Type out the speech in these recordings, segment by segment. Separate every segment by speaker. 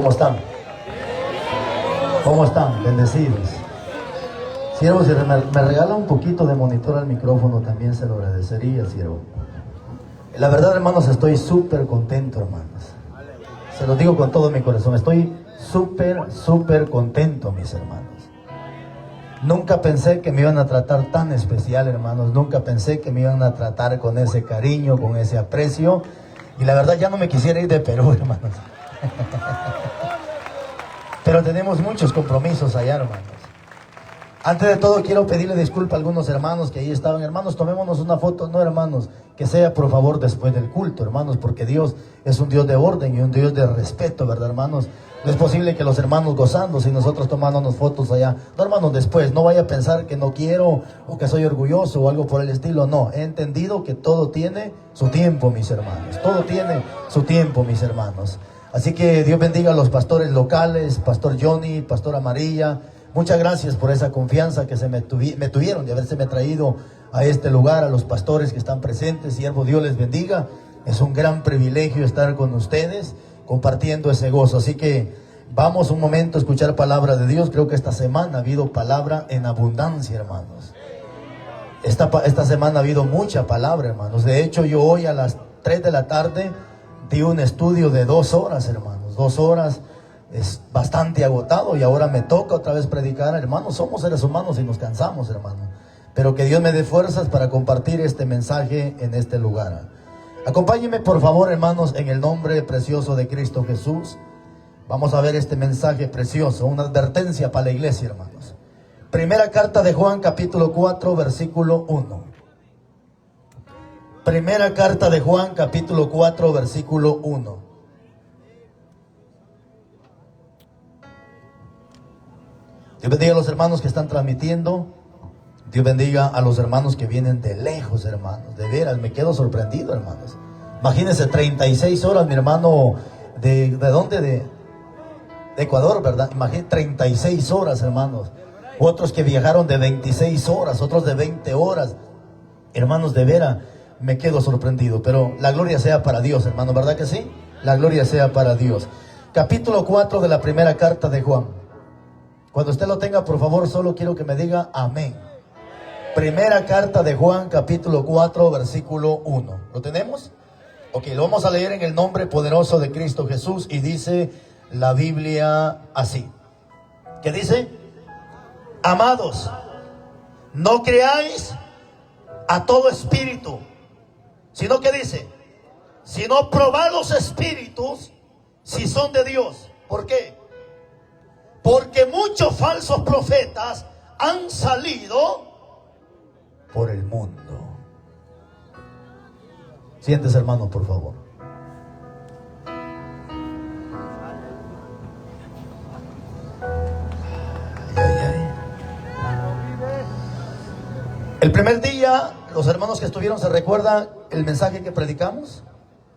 Speaker 1: ¿Cómo están? ¿Cómo están? Bendecidos. Siervo, si me regala un poquito de monitor al micrófono, también se lo agradecería, siervo. La verdad, hermanos, estoy súper contento, hermanos. Se lo digo con todo mi corazón. Estoy súper contento, mis hermanos. Nunca pensé que me iban a tratar tan especial, hermanos. Nunca pensé que me iban a tratar con ese cariño, con ese aprecio. Y la verdad, ya no me quisiera ir de Perú, hermanos. Pero tenemos muchos compromisos allá, hermanos. Antes de todo, quiero pedirle disculpas a algunos hermanos que ahí estaban. Hermanos, tomémonos una foto. No, hermanos, que sea por favor después del culto, hermanos, porque Dios es un Dios de orden y un Dios de respeto, ¿verdad, hermanos? No es posible que los hermanos gozándose y nosotros tomándonos fotos allá. No, hermanos, después. No vaya a pensar que no quiero o que soy orgulloso o algo por el estilo. No, he entendido que todo tiene su tiempo, mis hermanos. Todo tiene su tiempo, mis hermanos. Así que Dios bendiga a los pastores locales, Pastor Johnny, Pastor Amarilla. Muchas gracias por esa confianza que me tuvieron de haberse traído a este lugar, a los pastores que están presentes. Siervo, Dios les bendiga. Es un gran privilegio estar con ustedes compartiendo ese gozo. Así que vamos un momento a escuchar palabra de Dios. Creo que esta semana ha habido palabra en abundancia, hermanos. Esta semana ha habido mucha palabra, hermanos. De hecho, yo hoy a las 3 de la tarde di un estudio de 2 horas, hermanos. 2 horas. Es bastante agotado y ahora me toca otra vez predicar. Hermanos, somos seres humanos y nos cansamos, hermano. Pero que Dios me dé fuerzas para compartir este mensaje en este lugar. Acompáñenme por favor, hermanos, en el nombre precioso de Cristo Jesús. Vamos a ver este mensaje precioso, una advertencia para la iglesia, hermanos. Primera carta de Juan, capítulo 4, versículo 1. Primera carta de Juan, capítulo 4, versículo 1. Dios bendiga a los hermanos que están transmitiendo. Dios bendiga a los hermanos que vienen de lejos, hermanos. De veras, me quedo sorprendido, hermanos. Imagínense, 36 horas, mi hermano. ¿De dónde? De Ecuador, ¿verdad? Imagínense, 36 horas, hermanos. Otros que viajaron de 26 horas, otros de 20 horas. Hermanos, de veras, me quedo sorprendido. Pero la gloria sea para Dios, hermano, ¿verdad que sí? La gloria sea para Dios. Capítulo 4 de la primera carta de Juan. Cuando usted lo tenga, por favor, solo quiero que me diga amén. Primera carta de Juan, capítulo 4, versículo 1. ¿Lo tenemos? Ok, lo vamos a leer en el nombre poderoso de Cristo Jesús. Y dice la Biblia así. ¿Qué dice? Amados, no creáis a todo espíritu, sino que dice, sino probad los espíritus si son de Dios. ¿Por qué? Porque muchos falsos profetas han salido por el mundo. Siéntese, hermano, por favor. El primer día, los hermanos que estuvieron, ¿se recuerdan el mensaje que predicamos?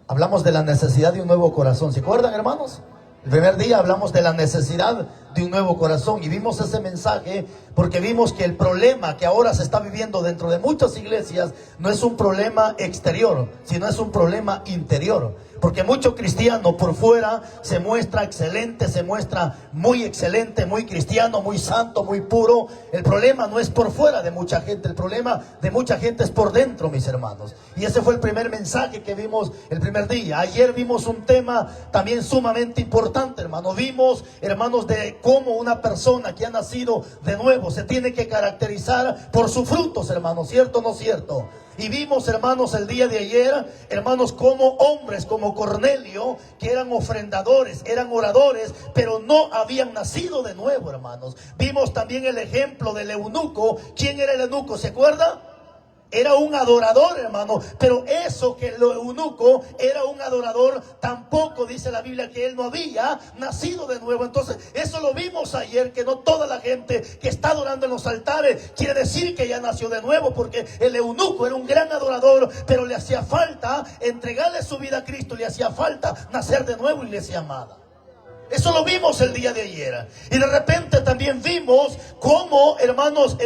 Speaker 1: Hablamos de la necesidad de un nuevo corazón. ¿Se acuerdan, hermanos? El primer día hablamos de la necesidad de un nuevo corazón y vimos ese mensaje porque vimos que el problema que ahora se está viviendo dentro de muchas iglesias no es un problema exterior, sino es un problema interior. Porque mucho cristiano por fuera se muestra excelente, se muestra muy excelente, muy cristiano, muy santo, muy puro. El problema no es por fuera de mucha gente, el problema de mucha gente es por dentro, mis hermanos. Y ese fue el primer mensaje que vimos el primer día. Ayer vimos un tema también sumamente importante, hermanos. Vimos, hermanos, de cómo una persona que ha nacido de nuevo se tiene que caracterizar por sus frutos, hermanos. ¿Cierto o no cierto? Y vimos, hermanos, el día de ayer, hermanos, como hombres como Cornelio, que eran ofrendadores, eran oradores, pero no habían nacido de nuevo, hermanos. Vimos también el ejemplo del eunuco. ¿Quién era el eunuco? ¿Se acuerda? Era un adorador, hermano, pero eso que el eunuco era un adorador, tampoco dice la Biblia que él no había nacido de nuevo. Entonces, eso lo vimos ayer, que no toda la gente que está adorando en los altares quiere decir que ya nació de nuevo, porque el eunuco era un gran adorador, pero le hacía falta entregarle su vida a Cristo, le hacía falta nacer de nuevo, iglesia amada. Eso lo vimos el día de ayer. Y de repente también vimos cómo, hermanos,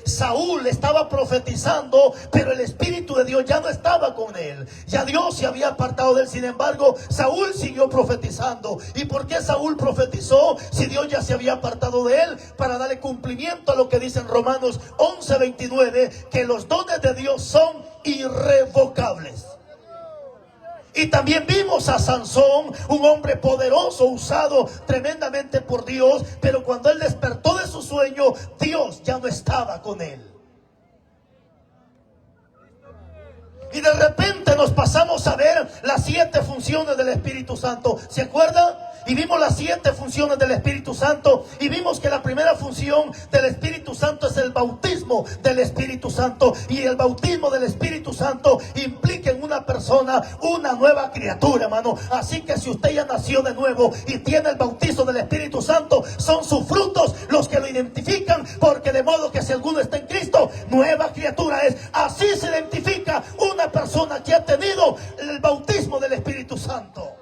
Speaker 1: Saúl estaba profetizando, pero el Espíritu de Dios ya no estaba con él. Ya Dios se había apartado de él. Sin embargo, Saúl siguió profetizando. ¿Y por qué Saúl profetizó si Dios ya se había apartado de él? Para darle cumplimiento a lo que dice en Romanos 11:29, que los dones de Dios son irrevocables. Y también vimos a Sansón, un hombre poderoso, usado tremendamente por Dios, pero cuando él despertó de su sueño, Dios ya no estaba con él. Y de repente nos pasamos a ver las 7 funciones del Espíritu Santo. ¿Se acuerdan? Y vimos las 7 funciones del Espíritu Santo. Y vimos que la primera función del Espíritu Santo es el bautismo del Espíritu Santo. Y el bautismo del Espíritu Santo implica en una persona una nueva criatura, hermano. Así que si usted ya nació de nuevo y tiene el bautismo del Espíritu Santo, son sus frutos los que lo identifican. Porque de modo que si alguno está en Cristo, nueva criatura es. Así se identifica una persona que ha tenido el bautismo del Espíritu Santo.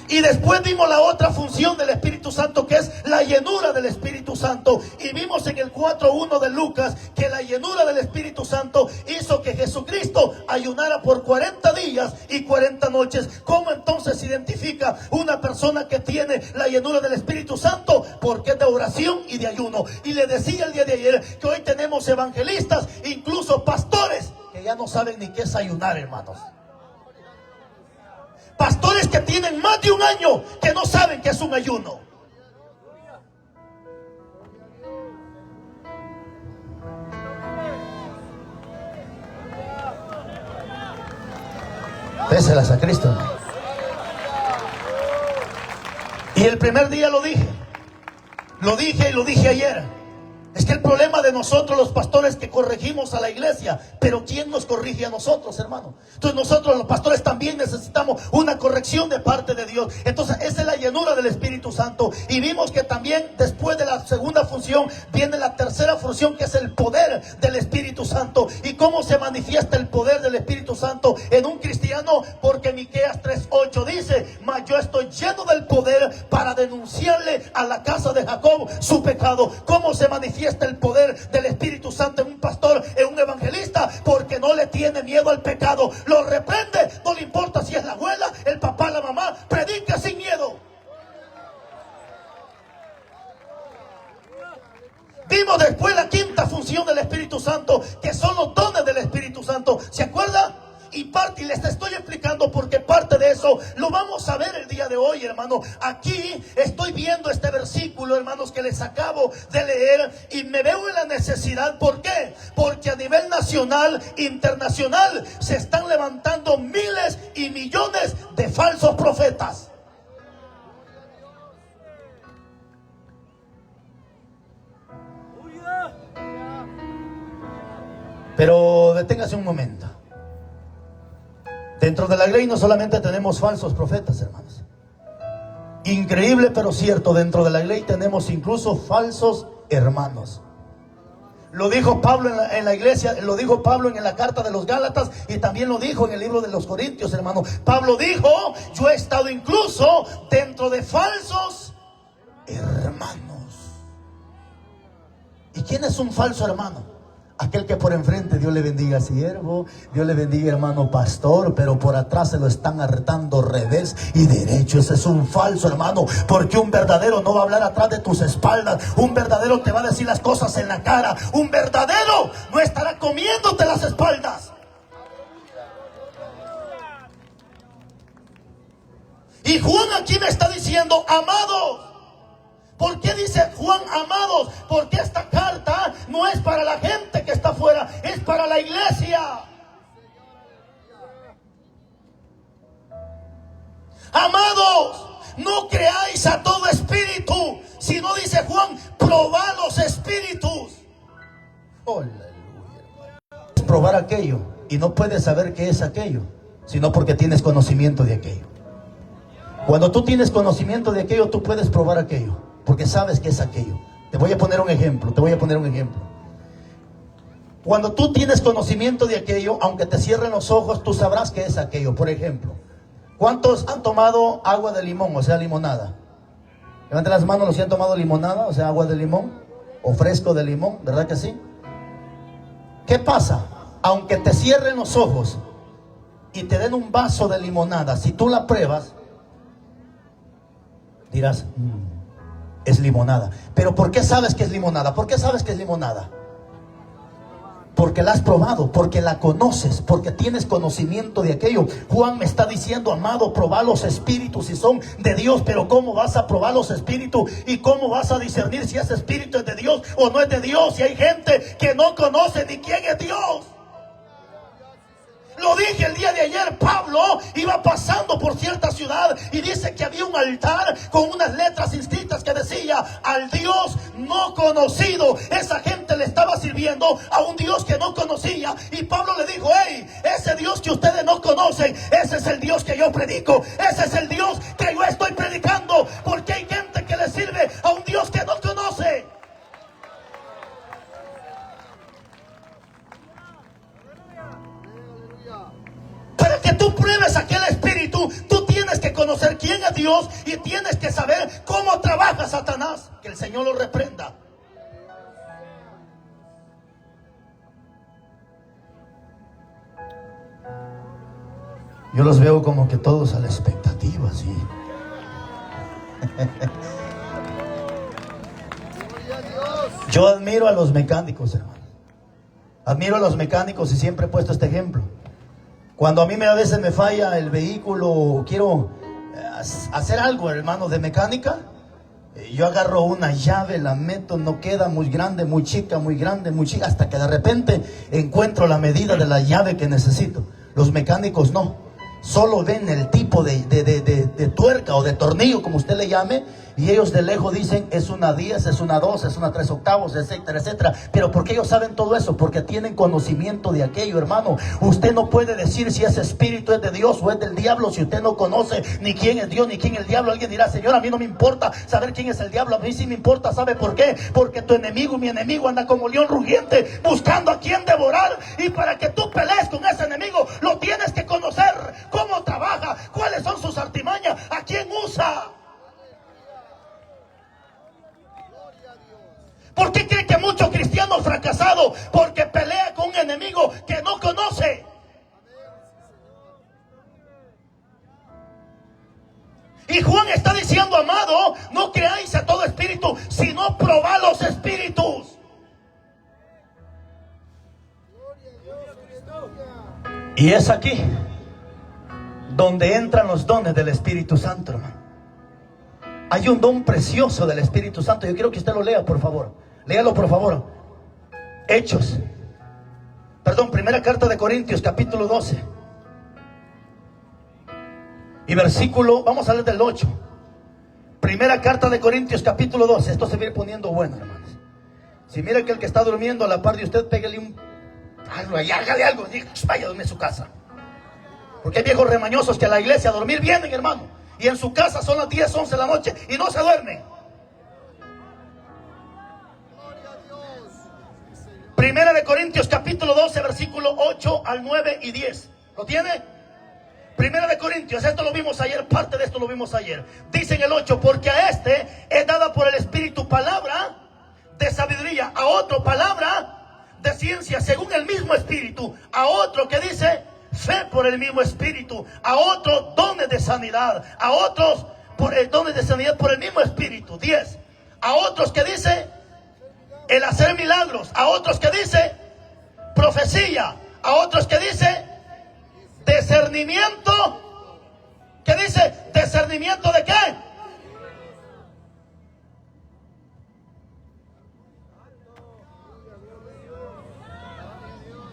Speaker 1: Y después vimos la otra función del Espíritu Santo, que es la llenura del Espíritu Santo. Y vimos en el 4:1 de Lucas que la llenura del Espíritu Santo hizo que Jesucristo ayunara por 40 días y 40 noches. ¿Cómo entonces se identifica una persona que tiene la llenura del Espíritu Santo? Porque es de oración y de ayuno. Y le decía el día de ayer que hoy tenemos evangelistas, incluso pastores, que ya no saben ni qué es ayunar, hermanos. Pastores que tienen más de un año que no saben qué es un ayuno. Déselas a Cristo. Y el primer día lo dije y lo dije ayer. Es que el problema de nosotros los pastores, que corregimos a la iglesia, pero ¿quién nos corrige a nosotros, hermano? Entonces nosotros los pastores también necesitamos una corrección de parte de Dios. Entonces esa es la llenura del Espíritu Santo. Y vimos que también después de la segunda función viene la tercera función, que es el poder del Espíritu Santo. ¿Y cómo se manifiesta el poder del Espíritu Santo en un cristiano? Porque Miqueas 3:8 dice: mas yo estoy lleno del poder para denunciarle a la casa de Jacob su pecado. ¿Cómo se manifiesta el poder del Espíritu Santo en un pastor, en un evangelista? Porque no le tiene miedo al pecado, lo reprende, no le importa si es la abuela, el papá, la mamá, predica sin miedo. Vimos después la quinta función del Espíritu Santo, que son los dones del Espíritu Santo. ¿Se acuerda? Y les estoy explicando porque parte de eso lo vamos a ver el día de hoy, hermano. Aquí estoy viendo este versículo, hermanos, que les acabo de leer, y me veo en la necesidad. ¿Por qué? Porque a nivel nacional, internacional, se están levantando miles y millones de falsos profetas. Pero deténgase un momento. Dentro de la ley no solamente tenemos falsos profetas, hermanos. Increíble pero cierto, dentro de la ley tenemos incluso falsos hermanos. Lo dijo Pablo en la iglesia, lo dijo Pablo en la carta de los Gálatas, y también lo dijo en el libro de los Corintios, hermano. Pablo dijo: yo he estado incluso dentro de falsos hermanos. ¿Y quién es un falso hermano? Aquel que por enfrente Dios le bendiga, siervo, Dios le bendiga, hermano pastor, pero por atrás se lo están hartando revés y derecho. Ese es un falso hermano, porque un verdadero no va a hablar atrás de tus espaldas. Un verdadero te va a decir las cosas en la cara. Un verdadero no estará comiéndote las espaldas. Y Juan aquí me está diciendo: amados. ¿Por qué dice Juan amados? Porque esta carta no es para la gente que está afuera, es para la iglesia. Amados, no creáis a todo espíritu, sino, dice Juan, probad los espíritus. Aleluya. Probar aquello, y no puedes saber qué es aquello, sino porque tienes conocimiento de aquello. Cuando tú tienes conocimiento de aquello, tú puedes probar aquello, porque sabes que es aquello. Te voy a poner un ejemplo. Cuando tú tienes conocimiento de aquello, aunque te cierren los ojos, tú sabrás que es aquello. Por ejemplo, ¿Cuántos han tomado agua de limón, o sea, limonada? Levanten las manos los que han tomado limonada, o sea, agua de limón, o fresco de limón, ¿verdad que sí? ¿Qué pasa? Aunque te cierren los ojos y te den un vaso de limonada, si tú la pruebas, dirás, es limonada. Pero ¿por qué sabes que es limonada? ¿Por qué sabes que es limonada? Porque la has probado, porque la conoces, porque tienes conocimiento de aquello. Juan me está diciendo, amado, probá los espíritus si son de Dios. Pero ¿cómo vas a probar los espíritus? ¿Y cómo vas a discernir si ese espíritu es de Dios o no es de Dios? Y hay gente que no conoce ni quién es Dios. Lo dije el día de ayer, Pablo iba pasando por cierta ciudad y dice que había un altar con unas letras inscritas que decía, al Dios no conocido. Esa gente le estaba sirviendo a un Dios que no conocía, y Pablo le dijo, hey, ese Dios que ustedes no conocen, ese es el Dios que yo predico, ese es el Dios que yo estoy predicando, porque hay gente que le sirve a un Dios que no conoce. Para que tú pruebes aquel espíritu, tú tienes que conocer quién es Dios y tienes que saber cómo trabaja Satanás. Que el Señor lo reprenda. Yo los veo como que todos a la expectativa, sí. Yo admiro a los mecánicos, hermano. Admiro a los mecánicos y siempre he puesto este ejemplo. Cuando a mí a veces me falla el vehículo, quiero hacer algo, hermano, de mecánica, yo agarro una llave, la meto, no queda, muy grande, muy chica, muy grande, muy chica, hasta que de repente encuentro la medida de la llave que necesito. Los mecánicos no, solo ven el tipo de tuerca o de tornillo, como usted le llame, y ellos de lejos dicen, es una 10, es una 2, es una 3 octavos, etcétera, etcétera. Pero ¿por qué ellos saben todo eso? Porque tienen conocimiento de aquello, hermano. Usted no puede decir si ese espíritu es de Dios o es del diablo si usted no conoce ni quién es Dios ni quién es el diablo. Alguien dirá, Señor, a mí no me importa saber quién es el diablo, a mí sí me importa. ¿Sabe por qué? Porque tu enemigo, mi enemigo, anda como león rugiente buscando a quien devorar, y para que tú pelees con ese enemigo lo tienes que conocer, cómo trabaja, cuáles son sus artimañas, a quién usa. ¿Por qué cree que muchos cristianos fracasados? Porque pelea con un enemigo que no conoce. Y Juan está diciendo, amado, no creáis a todo espíritu, sino probad los espíritus. Y es aquí donde entran los dones del Espíritu Santo, hermano. Hay un don precioso del Espíritu Santo. Yo quiero que usted lo lea, por favor. Léalo, por favor. Primera carta de Corintios, capítulo 12. Y versículo, vamos a leer del 8. Primera carta de Corintios, capítulo 12. Esto se viene poniendo bueno, hermanos. Si mira que el que está durmiendo a la par de usted, pégale hágale algo, vaya a dormir en su casa. Porque hay viejos remañosos que a la iglesia a dormir vienen, hermano, y en su casa son las 10, 11 de la noche y no se duermen. Primera de Corintios capítulo 12, versículo 8 al 9 y 10. ¿Lo tiene? Primera de Corintios, esto lo vimos ayer, parte de esto lo vimos ayer. Dice en el 8, porque a este es dada por el Espíritu palabra de sabiduría, a otro palabra de ciencia según el mismo Espíritu, a otro que dice fe por el mismo Espíritu, a otro dones de sanidad, a otros dones de sanidad por el mismo Espíritu. 10. A otros que dice el hacer milagros, a otros que dice profecía, a otros que dice discernimiento. ¿Qué dice? ¿Discernimiento de qué?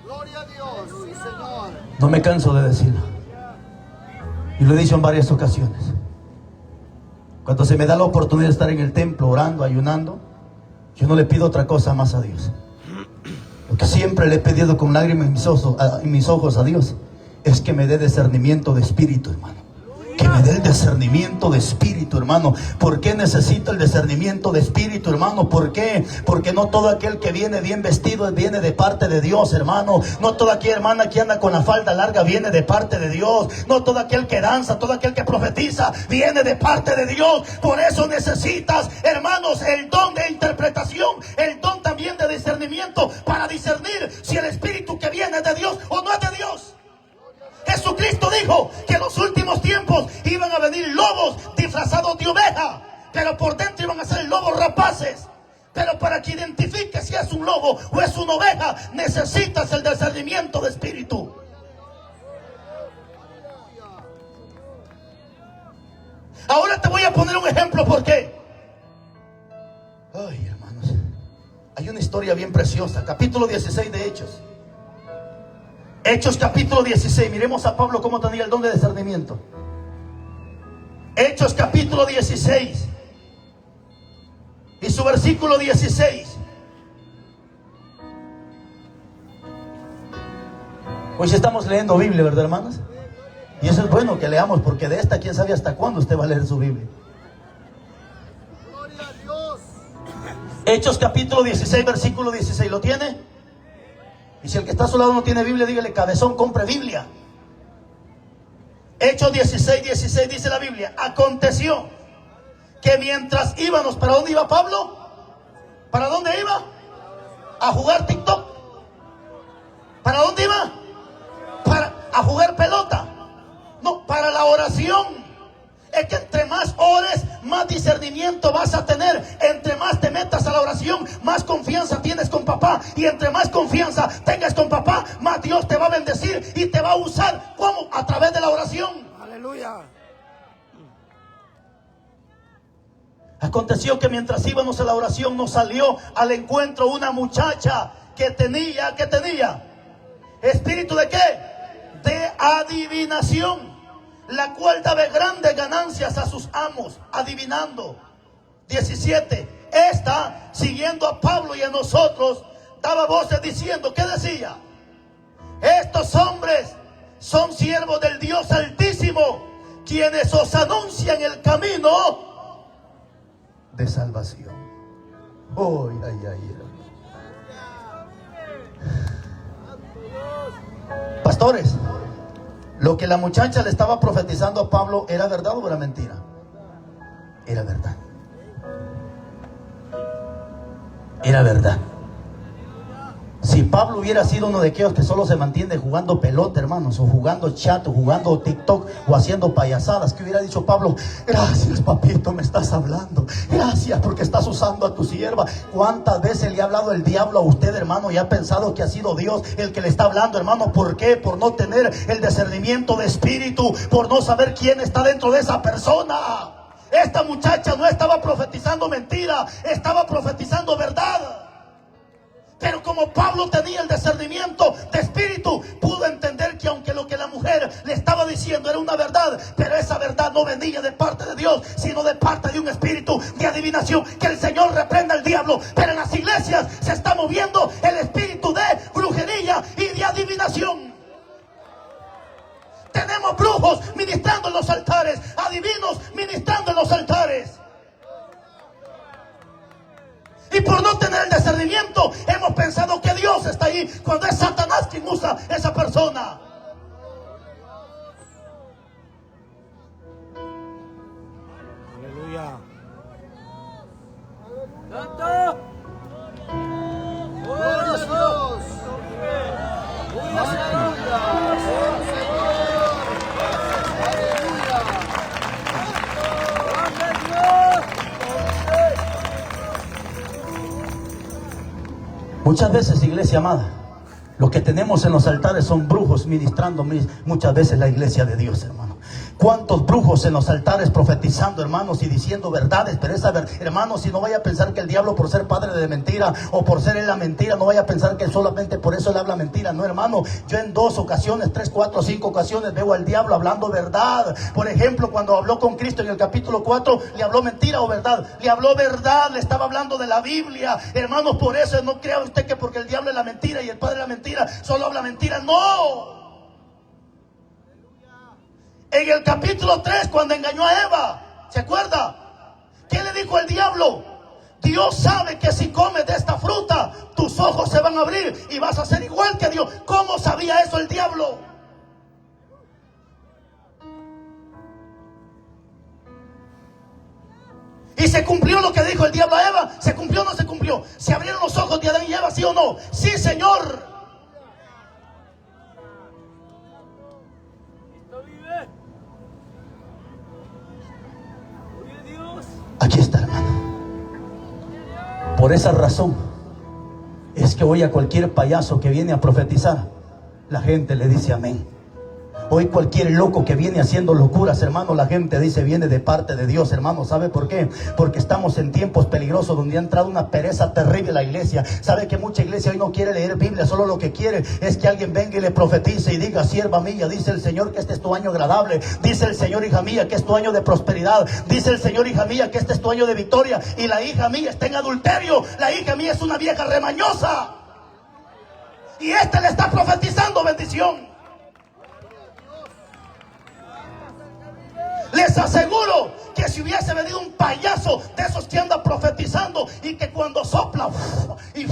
Speaker 2: Gloria a Dios, sí, Señor.
Speaker 1: No me canso de decirlo, y lo he dicho en varias ocasiones. Cuando se me da la oportunidad de estar en el templo orando, ayunando, yo no le pido otra cosa más a Dios. Lo que siempre le he pedido con lágrimas en mis ojos a Dios es que me dé discernimiento de espíritu, hermano. que me dé el discernimiento de espíritu, hermano. ¿Por qué necesito el discernimiento de espíritu, hermano? ¿Por qué? Porque no todo aquel que viene bien vestido viene de parte de Dios, hermano. No toda aquella hermana que anda con la falda larga viene de parte de Dios. No todo aquel que danza, todo aquel que profetiza viene de parte de Dios. Por eso necesitas, hermanos, el don de interpretación, el don también de discernimiento, para discernir si el espíritu que viene es de Dios o no es de Dios. Jesucristo dijo que en los últimos tiempos iban a venir lobos disfrazados de oveja, pero por dentro iban a ser lobos rapaces. Pero para que identifiques si es un lobo o es una oveja, necesitas el discernimiento de espíritu. Ahora te voy a poner un ejemplo. ¿Por qué? Ay, hermanos, hay una historia bien preciosa. Capítulo 16 de Hechos. Hechos capítulo 16. Miremos a Pablo cómo tenía el don de discernimiento. Hechos capítulo 16 y su versículo 16. Hoy sí estamos leyendo Biblia, ¿verdad, hermanos? Y eso es bueno que leamos, porque de esta quién sabe hasta cuándo usted va a leer su Biblia.
Speaker 2: Gloria a Dios.
Speaker 1: Hechos capítulo 16 versículo 16. ¿Lo tiene? Y si el que está a su lado no tiene Biblia, dígale: cabezón, compre Biblia. Hechos 16, 16 dice la Biblia: aconteció que mientras íbamos, ¿para dónde iba Pablo? ¿Para dónde iba? ¿A jugar TikTok? ¿Para dónde iba? ¿A jugar pelota? No, para la oración. Es que entre más ores, más discernimiento vas a tener. Entre más te metas a la oración, más confianza tienes con papá. Y entre más confianza tengas con papá, más Dios te va a bendecir y te va a usar. ¿Cómo? A través de la oración.
Speaker 2: Aleluya.
Speaker 1: Aconteció que mientras íbamos a la oración, nos salió al encuentro una muchacha que tenía, ¿qué tenía? ¿Espíritu de qué? De adivinación, la cual daba grandes ganancias a sus amos, adivinando. 17. Esta, siguiendo a Pablo y a nosotros, daba voces diciendo, ¿qué decía? Estos hombres son siervos del Dios Altísimo, quienes os anuncian el camino de salvación. Oh, ay, ay, pastores, lo que la muchacha le estaba profetizando a Pablo, ¿era verdad o era mentira? Era verdad. Era verdad. Si Pablo hubiera sido uno de aquellos que solo se mantiene jugando pelota, hermanos, o jugando chat, o jugando TikTok, o haciendo payasadas, ¿qué hubiera dicho Pablo? Gracias, papito, me estás hablando. Gracias porque estás usando a tu sierva. ¿Cuántas veces le ha hablado el diablo a usted, hermano, y ha pensado que ha sido Dios el que le está hablando, hermano? ¿Por qué? Por no tener el discernimiento de espíritu, por no saber quién está dentro de esa persona. Esta muchacha no estaba profetizando mentira, estaba profetizando verdad. Pero como Pablo tenía el discernimiento de espíritu, pudo entender que aunque lo que la mujer le estaba diciendo era una verdad, pero esa verdad no venía de parte de Dios, sino de parte de un espíritu de adivinación. Que el Señor reprenda al diablo. Pero en las iglesias se está moviendo el espíritu de brujería y de adivinación. Tenemos brujos ministrando en los altares, adivinos ministrando en los altares. Y por no tener el discernimiento, hemos pensado que Dios está ahí, cuando es Satanás quien usa esa persona.
Speaker 2: Aleluya. ¡Santo! ¡Gloria a Dios!
Speaker 1: Muchas veces, iglesia amada, lo que tenemos en los altares son brujos ministrando muchas veces la iglesia de Dios, hermano. ¿Cuántos brujos en los altares profetizando, hermanos, y diciendo verdades? Pero esa hermanos, si no vaya a pensar que el diablo, por ser padre de mentira o por ser él la mentira, no vaya a pensar que solamente por eso él habla mentira. No, hermano, yo en 2 ocasiones, 3, 4, 5 ocasiones veo al diablo hablando verdad. Por ejemplo, cuando habló con Cristo en el capítulo 4, ¿le habló mentira o verdad? Le habló verdad, le estaba hablando de la Biblia. Hermanos, por eso no crea usted que porque el diablo es la mentira y el padre es la mentira, solo habla mentira. No. En el capítulo 3, cuando engañó a Eva, ¿se acuerda? ¿Qué le dijo el diablo? Dios sabe que si comes de esta fruta, tus ojos se van a abrir y vas a ser igual que Dios. ¿Cómo sabía eso el diablo? Y se cumplió lo que dijo el diablo a Eva. ¿Se cumplió o no se cumplió? ¿Se abrieron los ojos de Adán y Eva, sí o no? Sí, Señor. Aquí está, hermano. Por esa razón es que hoy a cualquier payaso que viene a profetizar, la gente le dice amén. Hoy cualquier loco que viene haciendo locuras, hermano, la gente dice viene de parte de Dios, hermano. ¿Sabe por qué? Porque estamos en tiempos peligrosos donde ha entrado una pereza terrible a la iglesia. ¿Sabe que mucha iglesia hoy no quiere leer Biblia? Solo lo que quiere es que alguien venga y le profetice y diga: sierva mía, dice el Señor que este es tu año agradable. Dice el Señor, hija mía, que es tu año de prosperidad. Dice el Señor, hija mía, que este es tu año de victoria. Y la hija mía está en adulterio. La hija mía es una vieja remañosa. Y este le está profetizando bendición. Les aseguro que si hubiese venido un payaso de esos que anda profetizando y que cuando sopla y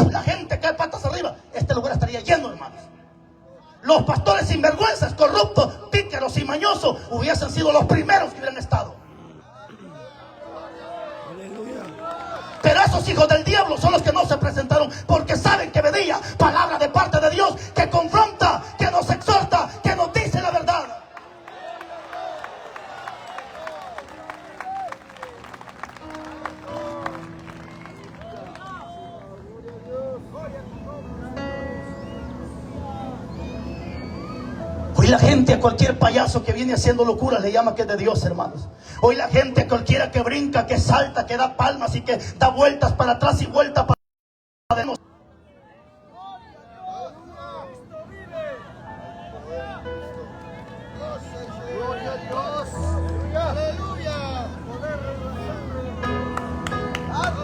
Speaker 1: la gente cae patas arriba, este lugar estaría lleno, hermanos. Los pastores sinvergüenzas, corruptos, pícaros y mañosos hubiesen sido los primeros que hubieran estado. Pero esos hijos del diablo son los que no se presentaron porque saben que venía palabra de parte de Dios que confronta, que nos exhorta, que nos dice la verdad. Hoy la gente a cualquier payaso que viene haciendo locuras le llama que es de Dios, hermanos. Hoy la gente a cualquiera que brinca, que salta, que da palmas y que da vueltas para atrás y vueltas para adelante.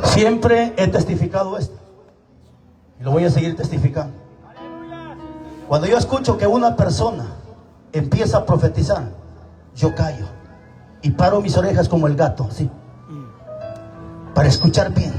Speaker 1: Siempre he testificado esto y lo voy a seguir testificando. Cuando yo escucho que una persona empieza a profetizar, yo callo y paro mis orejas como el gato, ¿sí? Para escuchar bien,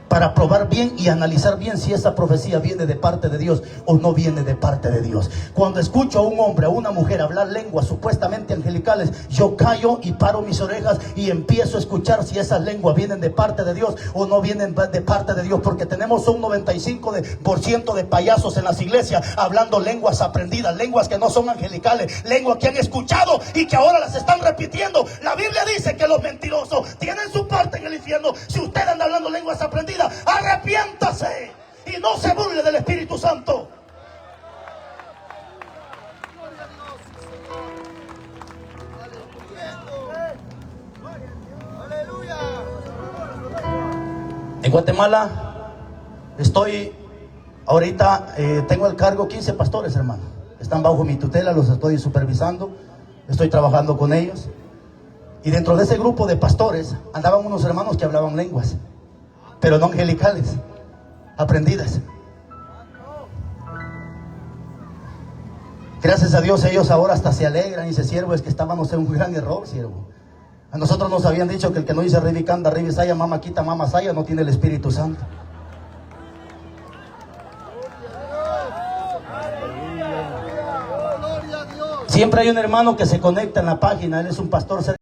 Speaker 1: para probar bien y analizar bien si esa profecía viene de parte de Dios o no viene de parte de Dios. Cuando escucho a un hombre, a una mujer hablar lenguas supuestamente angelicales, yo callo y paro mis orejas y empiezo a escuchar si esas lenguas vienen de parte de Dios o no vienen de parte de Dios, porque tenemos un 95% de payasos en las iglesias hablando lenguas aprendidas, lenguas que no son angelicales, lenguas que han escuchado y que ahora las están repitiendo. La Biblia dice que los mentirosos tienen su parte en el infierno. Si usted anda hablando lenguas aprendidas, arrepiéntase y no se burle del Espíritu Santo. En Guatemala estoy ahorita, tengo al cargo 15 pastores, hermano. Están bajo mi tutela, los estoy supervisando, estoy trabajando con ellos. Y dentro de ese grupo de pastores andaban unos hermanos que hablaban lenguas, pero no angelicales, aprendidas. Gracias a Dios ellos ahora hasta se alegran y se siervo, es que estábamos en un gran error, siervo. A nosotros nos habían dicho que el que no dice Ribicanda, Ribisaya, Mama Quita, Mama Saya, no tiene el Espíritu Santo. Siempre hay un hermano que se conecta en la página, él es un pastor cercano.